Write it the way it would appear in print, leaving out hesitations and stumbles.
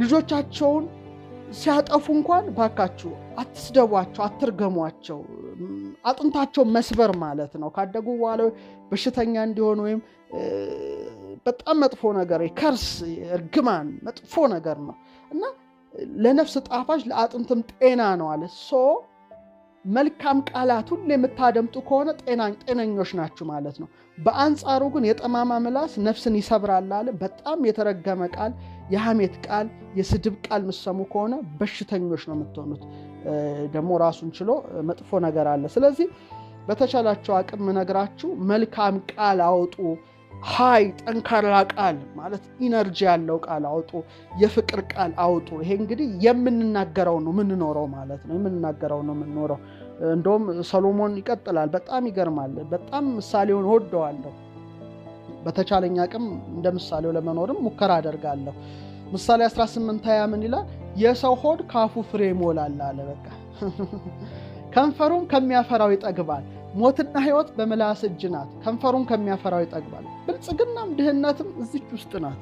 ልጆቻቸውን ሲያጠፉ እንኳን ባካችሁ አትስደቧቸው፣ አትርገሟቸው። አጥንታቸው መስበር ማለት ነው። ካደጉ በኋላ በሽተኛ እንዲሆኑ ወይም በጣም መጥፎ ነገር ከርስ እርግማን መጥፎ ነገር ነው እና ለነፍስ ጣፋጭ ለአጥንትም ጤና ነው አለ። መልካም ቃላት ሁሉ የምታደምጡ ከሆነ ጤነኞች ናችሁ ማለት ነው። በአንጻሩ ግን የጠማማ ምላስ ነፍስን ይሰብራል አለ። በጣም የተረገመ ቃል፣ የሐሜት ቃል፣ የስድብ ቃል ምሰሙ ከሆነ በሽተኞች ነው የምትሆኑት። ደግሞ ራሱን ችሎ መጥፎ ነገር አለ። ስለዚህ በተቻላቸው አቅም ነግራችሁ መልካም ቃል አውጡ። ሃይ ጠንካራ ቃል ማለት ኢነርጂ ያለው ቃል አውጡ። የፍቅር ቃል አውጡ። ይሄ እንግዲህ የምንናገረው ነው የምንኖረው ማለት ነው። የምንናገረው ነው የምንኖረው። እንደውም ሰሎሞን ይቀጥላል። በጣም ይገርማል። በጣም ምሳሌውን ወደዋለሁ። በተቻለኛ አቅም እንደ ምሳሌው ለመኖርም ሙከራ አደርጋለሁ። ምሳሌ 18:20 ምን ይላል? የሰው ሆድ ካፉ ፍሬ ይሞላል አለ። በቃ ከንፈሩም ከሚያፈራው ይጠግባል። ሞትና ሕይወት በምላስ እጅ ናት። ከንፈሩን ከሚያፈራው ይጠግባል። ብልጽግናም ድህነትም እዚች ውስጥ ናት።